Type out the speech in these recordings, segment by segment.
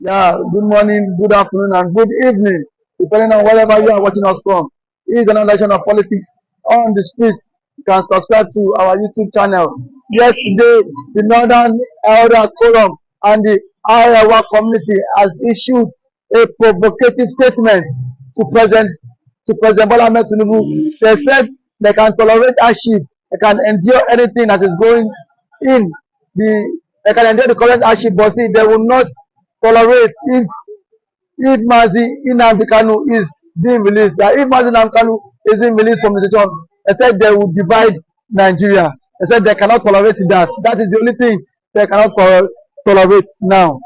Yeah, good morning, good afternoon, and good evening, depending on wherever you are watching us from. This is another edition of Politics on the Street. You can subscribe to our YouTube channel. Yesterday, the Northern Elders Forum and the Iowa community has issued a provocative statement to President Bola Ahmed Tinubu. They said they can tolerate hardship, they can endure anything that is going in they can endure the current hardship, but see, they will not tolerate if Nnamdi Kanu is being released. That if Nnamdi Kanu is being released from the detention, they said they will divide Nigeria. They said they cannot tolerate that. That is the only thing they cannot tolerate now.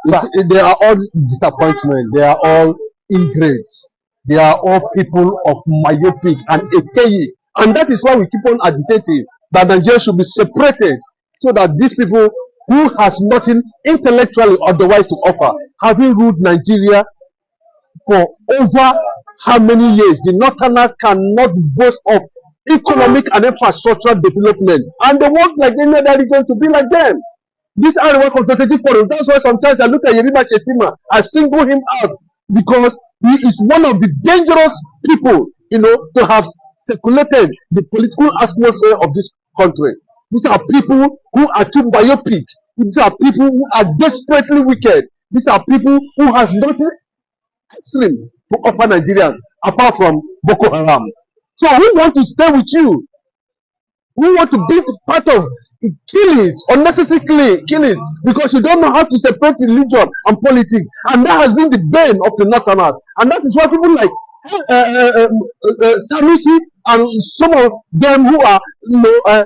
They are all disappointment. They are all ingrates. They are all people of myopic and archaic. And that is why we keep on agitating that Nigeria should be separated so that these people who has nothing intellectually otherwise to offer, having ruled Nigeria for over how many years, the Northerners cannot boast of economic and infrastructural development. And they want Nigeria that region to be like them. This Iowa Consultative Forum, that's why sometimes I look at Yerima Shettima, I single him out because he is one of the dangerous people, to have circulated the political atmosphere of this country. These are people who are too myopic. These are people who are desperately wicked. These are people who have nothing extreme to offer Nigerians apart from Boko Haram. So we want to stay with you. We want to be part of killings, unnecessary killings, because you don't know how to separate religion and politics. And that has been the bane of the Northerners. And that is why people like Sanusi and some of them who are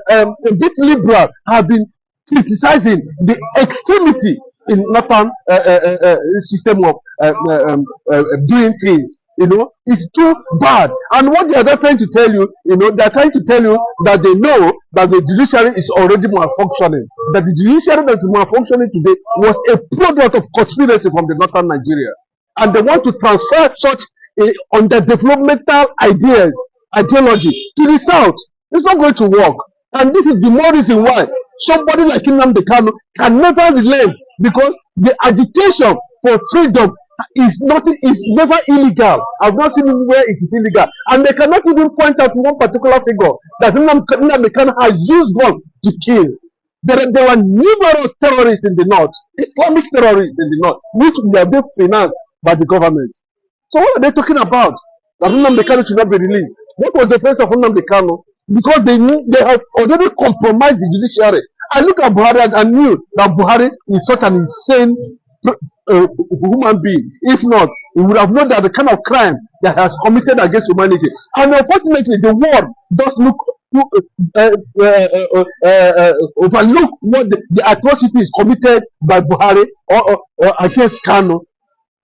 a bit liberal have been criticizing the extremity in Northern system of doing things. It's too bad. And what they are trying to tell you, they are trying to tell you that they know that the judiciary is already malfunctioning. That the judiciary that is malfunctioning today was a product of conspiracy from the Northern Nigeria. And they want to transfer such underdevelopmental ideology to the South. It's not going to work. And this is the more reason why somebody like Nnamdi Kanu can never relent, because the agitation for freedom is never illegal. I've not seen where it is illegal. And they cannot even point out one particular figure that Nnamdi Kanu has used guns to kill. There were numerous terrorists in the north, Islamic terrorists in the north, which were being financed by the government. So what are they talking about? That Nnamdi Kanu should not be released. What was the offense of Nnamdi Kanu? Because they have already compromised the judiciary. I look at Buhari and I knew that Buhari is such an insane human being. If not, he would have known that the kind of crime that has committed against humanity. And unfortunately, the world does overlook what the atrocities committed by Buhari or against Kanu.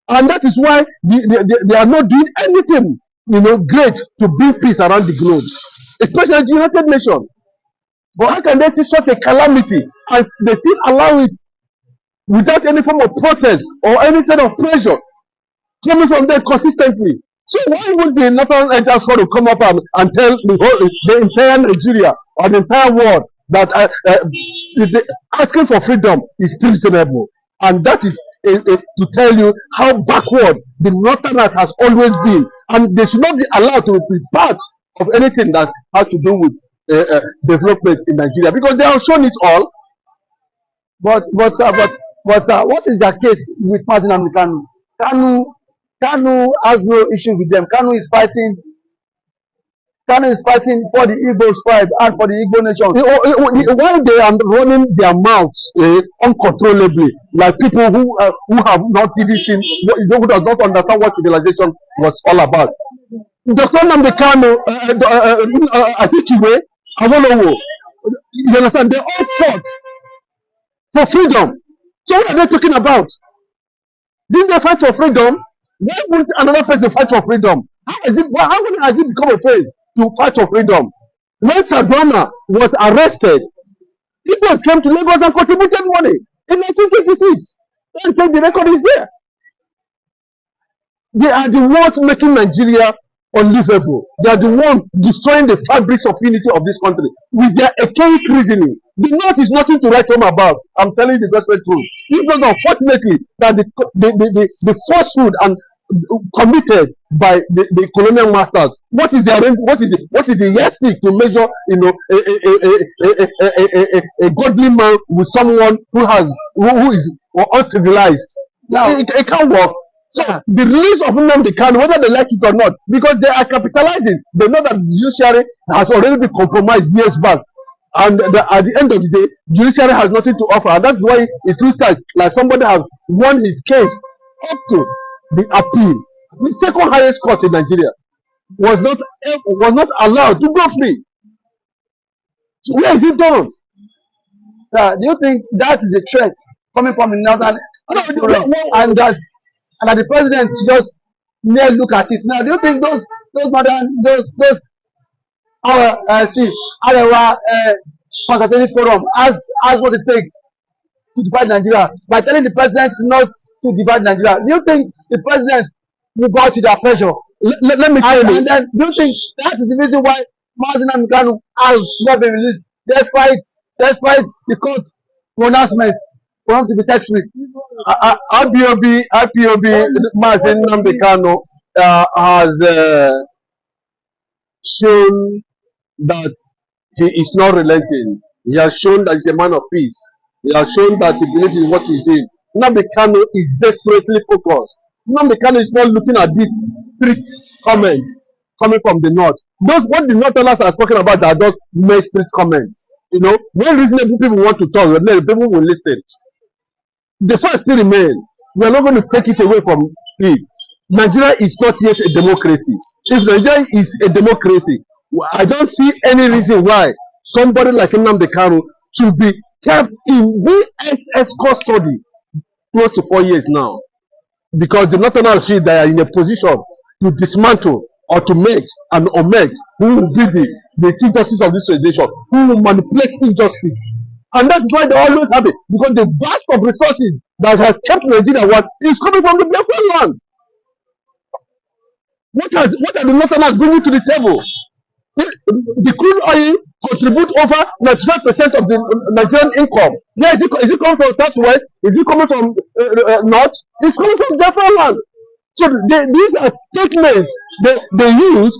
And that is why they are not doing anything, great to bring peace around the globe, especially the United Nations. But how can they see such a calamity and they still allow it without any form of protest or any sort of pressure coming from them consistently? So why would the Northern Elders Forum come up and tell the entire Nigeria or the entire world that asking for freedom is treasonable? And that is to tell you how backward the Northerners has always been, and they should not be allowed to be part of anything that has to do with development in Nigeria, because they have shown it all. But what is their case with Nnamdi Kanu? Kanu has no issue with them. Kanu is fighting for the Igbo tribe and for the Igbo nation. While they are running their mouths uncontrollably, like people who have not even seen, who does not understand what civilization was all about. Dr. Nnamdi Kanu, Azikiwe, Awolowo, you understand? They all fought for freedom. So what are they talking about? Didn't they fight for freedom? Why wouldn't another person fight for freedom? How has it become a phrase to fight for freedom? When Sadwana was arrested, people came to Lagos and contributed money in 1926. And the record is there. They are the ones making Nigeria unlivable. They are the one destroying the fabrics of unity of this country with their archaic reasoning. The North is nothing to write home about. I'm telling you the gospel truth. It was unfortunately that the falsehood and committed by the colonial masters. What is the yardstick to measure, a godly man with someone who is uncivilized? Now it can't work. So the release of Nnamdi Kanu, whether they like it or not, because they are capitalizing, they know that the judiciary has already been compromised years back. And at the end of the day, judiciary has nothing to offer. And that's why it looks like somebody has won his case up to the appeal. The second highest court in Nigeria was not allowed to go free. So where is it done? Do you think that is a threat coming from the northern and that the president just may look at it? Now, do you think those our consultative forum has what it takes to divide Nigeria by telling the president not to divide Nigeria? Do you think the president will bow to their pressure? Let me tell you. And then do you think that is the reason why Nnamdi Kanu has not been released despite the court pronouncement for him to be set free? IPOB Nnamdi Kanu has shown that he is not relenting. He has shown that he's a man of peace. He has shown that he believes in what he's doing. Nnamdi Kanu is desperately focused. Nnamdi Kanu is not looking at these street comments coming from the north. What the northerners are talking about are just mere street comments. When reasonable people want to talk, people will listen. The fact still remains. We are not going to take it away from it. Nigeria is not yet a democracy. If Nigeria is a democracy, I don't see any reason why somebody like Nnamdi Kanu should be kept in VSS custody close to 4 years now. Because the northerners feel they are in a position to dismantle or to make and omit who will be the chief justice of this nation, who will manipulate injustice. And that's why they always have it, because the vast of resources that has kept Nigeria one is coming from the Biafra land. What are the northerners bringing to the table? The crude oil contributes over 95% of the Nigerian income. Yeah, is it coming from southwest? Is it coming from north? It's coming from Biafra land. So these are statements they use,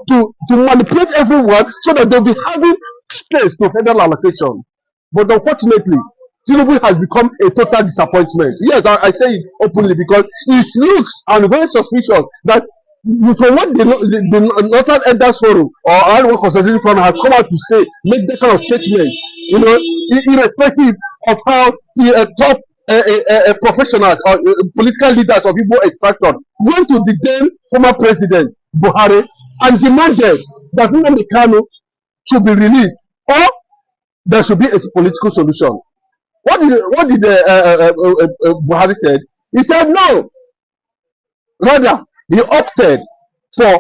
to manipulate everyone so that they'll be having access to federal allocation. But unfortunately, Tinubu has become a total disappointment. Yes, I say it openly because it looks and very suspicious that from what the Northern Elders Forum or our consultation forum has come out to say, make that kind of statement, irrespective of how top professionals or political leaders of Igbo extraction went to the then former president Buhari and demanded that Nnamdi Kanu should be released or there should be a political solution. What did Buhari said? He said no. Rather, he opted for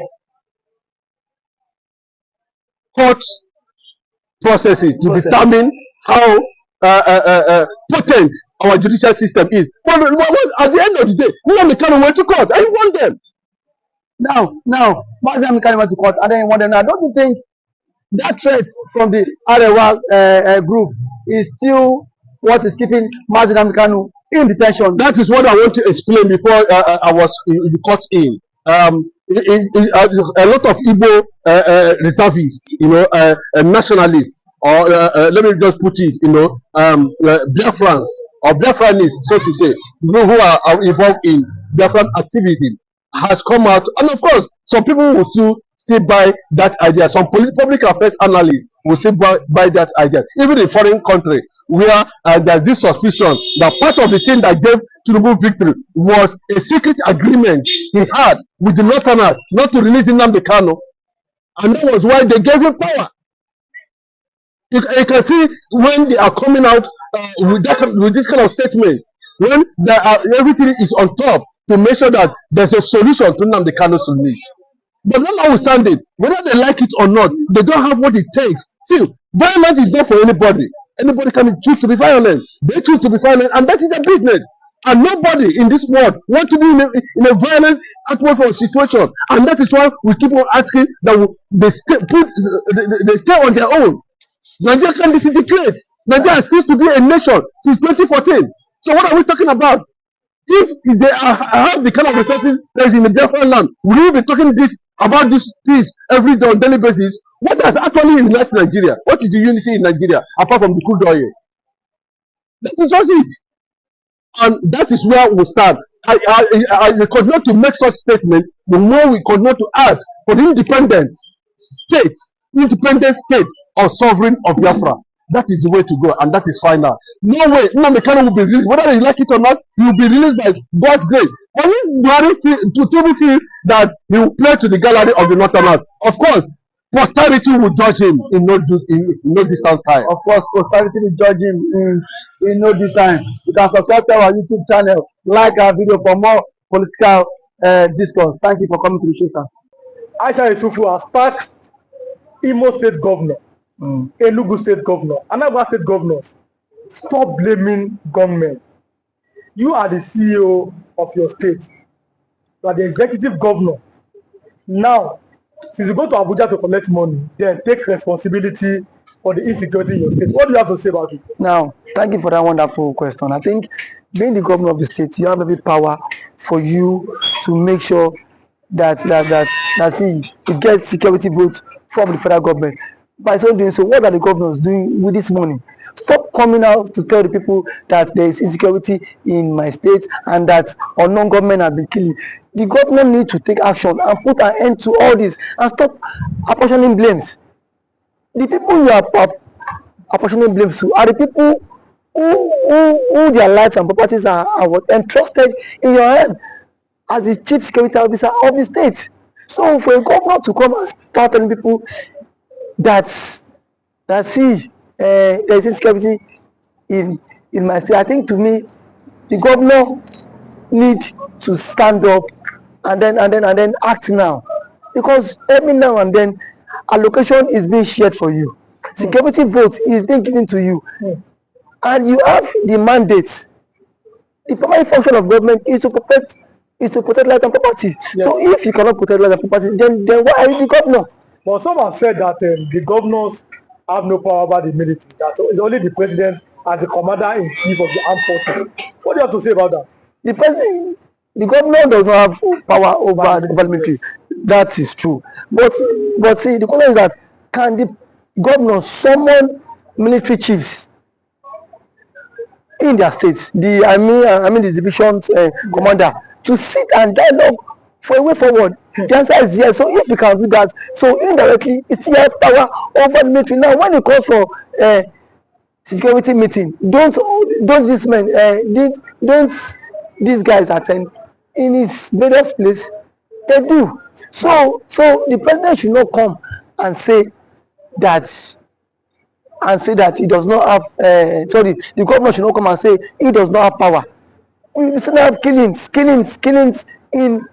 court processes to determine how potent our judicial system is. But at the end of the day, Nnamdi Kanu went to court and he won them. Now, Nnamdi Kanu went to court and then he won them. Now, don't you think that threat from the Arewa group is still what is keeping Nnamdi Kanu in detention? That is what I want to explain before I was cut in. A lot of Igbo reservists, nationalists, or let me just put it, Biafrans or Biafranists, so to say, who are involved in Biafran activism, has come out, and of course, some people will still buy that idea. Some public affairs analysts will still buy that idea, even in foreign country, where there's this suspicion that part of the thing that gave Tinubu victory was a secret agreement he had with the Northerners not to release Nnamdi Kanu, and that was why they gave him power. You can see when they are coming out with this kind of statements, when everything is on top to make sure that there's a solution to Nnamdi Kanu's release. But notwithstanding, whether they like it or not, they don't have what it takes. See, violence is not for anybody. Anybody can choose to be violent. They choose to be violent, and that is their business. And nobody in this world want to be in a violent atmosphere or situation. And that is why we keep on asking that they stay on their own. Nigeria can disintegrate. Nigeria seems to be a nation since 2014. So what are we talking about? If they have the kind of resources that is in the Biafran land, we will be talking about these things every day on daily basis. What has actually united Nigeria? What is the unity in Nigeria apart from the crude oil? That is just it. And that is where we stand. I continue to make such statements, the more we continue to ask for the independent state or sovereign of Biafra. That is the way to go, and that is final. No way, Nnamdi Kanu will be released. Whether you like it or not, he will be released by God's grace. But if Buhari feel that he will play to the gallery of the Northerners, of course, posterity will judge him in no distance time. Of course, posterity will judge him in no due time. You can subscribe to our YouTube channel, like our video for more political discourse. Thank you for coming to the show, sir. Aisha Yusufu has taxed Imo State Governor, Enugu State Governor, Anambra State Governors. Stop blaming government. You are the CEO of your state. You are the executive governor. Now, since you go to Abuja to collect money, then take responsibility for the insecurity in your state. What do you have to say about it? Now, thank you for that wonderful question. I think being the governor of the state, you have every power for you to make sure that you get security votes from the federal government. By so doing so, what are the governors doing with this money? Stop coming out to tell the people that there is insecurity in my state and that unknown government have been killing. The government need to take action and put an end to all this and stop apportioning blames. The people you are apportioning blames to are the people who their lives and properties are entrusted in your hand as the chief security officer of the state. So for a governor to come and start telling people that there is insecurity in my state, I think to me the governor need to stand up and then act now, because every now and then allocation is being shared for you, security vote is being given to you, and you have the mandate. The primary function of government is to protect life and property. Yes. So if you cannot protect life and property, then why are you the governor? But some have said that the governors have no power over the military. That it's only the president as the commander-in-chief of the armed forces. What do you have to say about that? The governor does not have power over the military. That is true. But see, the question is that can the governor summon military chiefs in their states, the division's commander, to sit and dialogue for a way forward? The answer is yes. So if we can do that, so indirectly it's still have power over the military. Now when it calls for security meeting, don't these men don't these guys attend in his various place? They do. So the president should not come and say that he does not have the governor should not come and say he does not have power. We still have killings in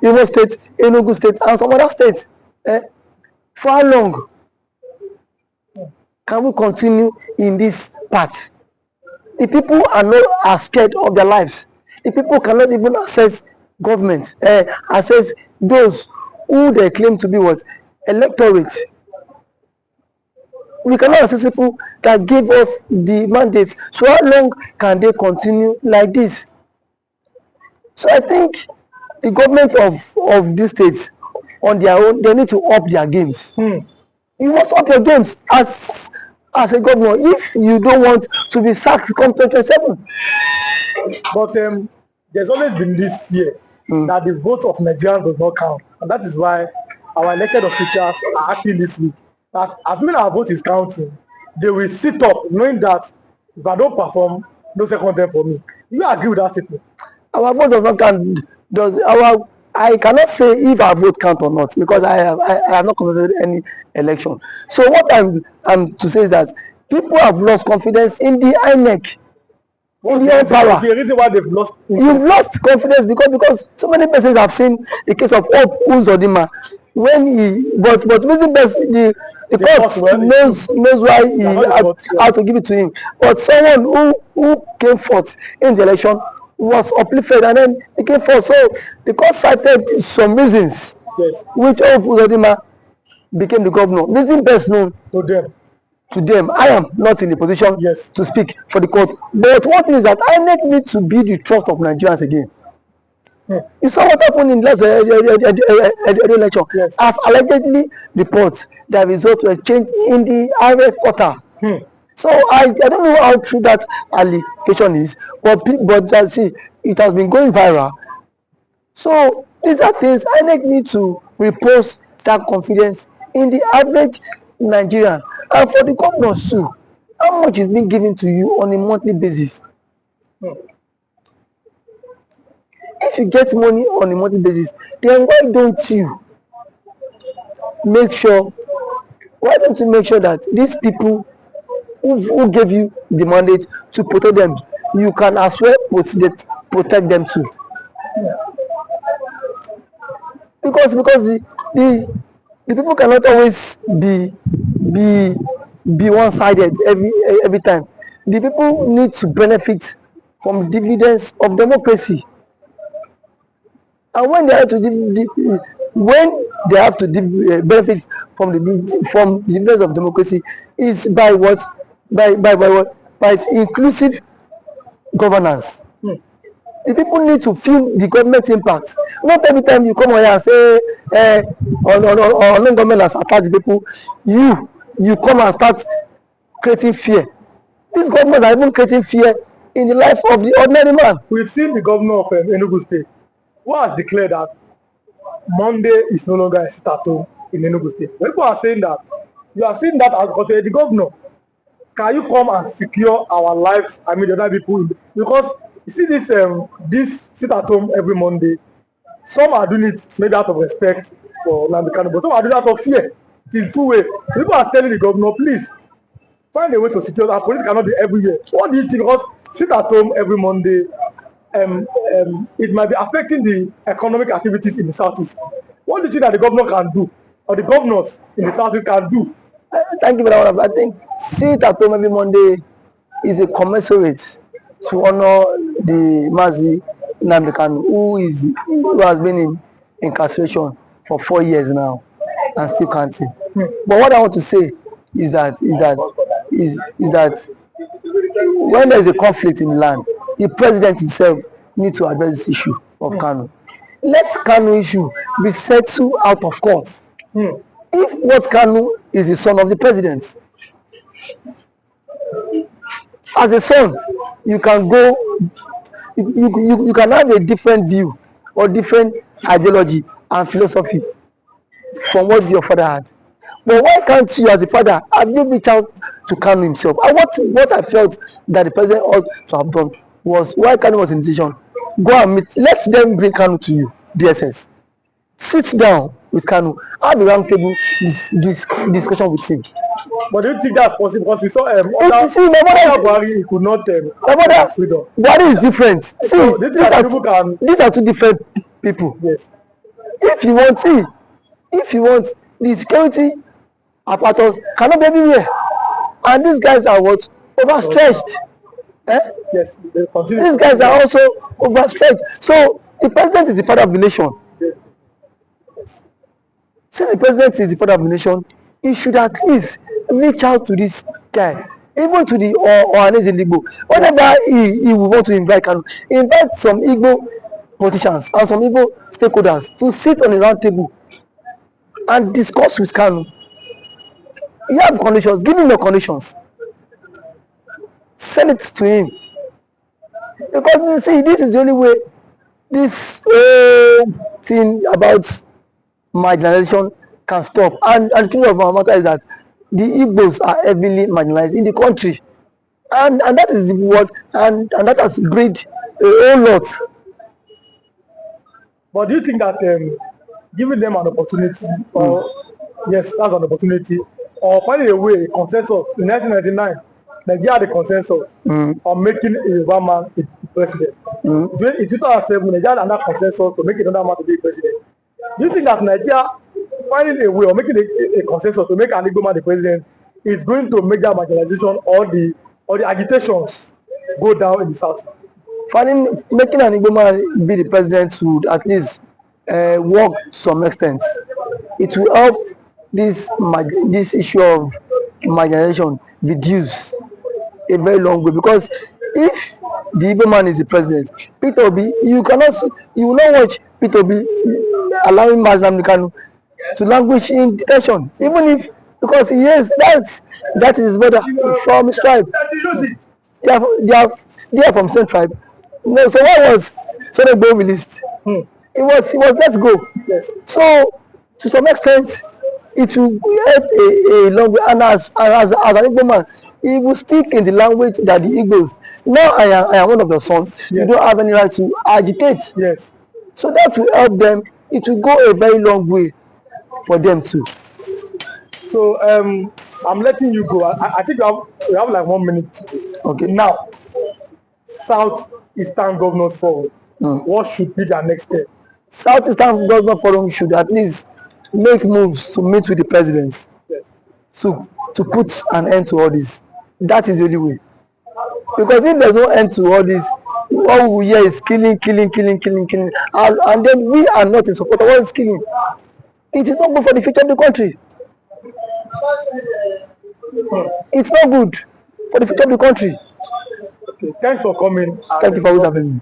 Imo State, Enugu State, and some other states. For how long can we continue in this path? The people are scared of their lives. The people cannot even access government, access those who they claim to be what? Electorate. We cannot access people that give us the mandate. So how long can they continue like this? So I think the government of these states on their own, they need to up their games. You must up your games as a governor if you don't want to be sacked come 2027. But there's always been this fear that the votes of Nigerians does not count, and that is why our elected officials are acting this week. That assuming our vote is counting, they will sit up knowing that if I don't perform, no second term for me. Do you agree with that statement? Our vote does not count. I cannot say if our vote count or not, because I have not conducted any election. So what I'm to say is that people have lost confidence in the INEC, in the power. The reason why they've lost. You've lost confidence because so many persons have seen the case of Hope Uzodinma when but reason best The court court, well, knows why he they are not the had, court, yeah. had to give it to him. But someone who came forth in the election was uplifted, and then he came forth. So the court cited some reasons Yes, which Shettima became the governor. Reason best known to them. to them. I am not in a position Yes. to speak for the court. But one thing is that INEC need to be the trust of Nigerians again. You saw what happened in last election. Yes. As allegedly reports, the result was changed in the RF portal. So I don't know how true that allegation is, but see, it has been going viral. So these are things INEC need to repose that confidence in the average Nigerian, and for the governors too. How much is being given to you on a monthly basis? If you get money on a monthly basis, then why don't you make sure that these people who gave you the mandate to protect them, you can as well protect them too? Because the people cannot always be one-sided every time. The people need to benefit from dividends of democracy. And when they have to benefit from the dividends of democracy, is by what? By inclusive governance. The people need to feel the government impact. Not every time you come on here and say on government has attacked the people, you come and start creating fear. These governments are even creating fear in the life of the ordinary man. We've seen the governor of Enugu State who has declared that Monday is no longer a sit-at-home in Enugu State. When people are saying that, you are saying that as because the governor. Can you come and secure our lives? I mean, the other people, because you see this sit-at-home every Monday. Some are doing it maybe out of respect for Nnamdi Kanu, but some are doing it out of fear. It is two ways. People are telling the governor, please find a way to secure that. Police cannot be everywhere. What do you think? Because sit at home every Monday, it might be affecting the economic activities in the southeast. What do you think that the governor can do, or the governors in the southeast can do? Thank you for that one. I think sit at home every Monday is a commensurate to honor the Mazi Nnamdi Kanu, who has been in incarceration for 4 years now and still counting. But what I want to say is that when there is a conflict in the land, the president himself needs to address this issue of Kanu. Let Kanu issue be settled out of court. If what Kanu is the son of the president, as a son, you can go, you can have a different view or different ideology and philosophy from what your father had. But why can't you, as a father, have you reached out to Kanu himself? And what I felt that the president ought to have done was, why Kanu was in decision, go and meet, let them bring Kanu to you, DSS. Sit down with Kanu, have a round table discussion with him. But do you think that's possible? Because we saw Bhari, he could not freedom. Bhari is different. See, so, these are two different people. Yes. If you want the security apparatus cannot be everywhere, and these guys are what? Overstretched. Yes. These guys are also overstretched. So the president is the father of the nation. Yes. Since the president is the father of the nation, he should at least reach out to this guy, even to the Ohaneze Igbo. Whenever he will want to invite some Igbo politicians and some Igbo stakeholders to sit on a round table and discuss with Kanu. You have conditions, give him your conditions. Send it to him. Because you see, this is the only way this thing about marginalization can stop. And the truth of our matter is that the Igbos are heavily marginalized in the country. And that is what, and that has breed a whole lot. But do you think that giving them an opportunity, or yes, that's an opportunity, or finding a way, a consensus in 1999, Nigeria had a consensus on making a Yoruba man a president. In 2007, Nigeria had another consensus to make another man to be president. Do you think that Nigeria finding a way or making a consensus to make an Igbo man the president is going to make that marginalization or the agitations go down in the south. Making an Igbo man be the president would at least work to some extent. It will help this issue of marginalization reduce a very long way, because if the Igbo man is the president, Peter Obi, you will not watch Peter Obi allowing Nnamdi Kanu to languish in detention, even if, because yes, that is his brother from his tribe. They are from same tribe. No, so why was Senegbo released? It was let's go. Yes. So to some extent, it will help a long way. And as an Igbo man, he will speak in the language that the Igbos. Now I am one of the sons. Yes. You don't have any right to agitate. Yes. So that will help them. It will go a very long way for them too. So I'm letting you go. I think we have like 1 minute. Okay. Now, South Eastern Governors Forum. What should be their next step? South Eastern Governors Forum should at least make moves to meet with the presidents. Yes. To put an end to all this. That is the only way. Because if there's no end to all this, all we hear is killing. And then we are not in support of all this killing. It is not good for the future of the country. It's not good for the future of the country. Okay. Thanks for coming. Thank you for having me.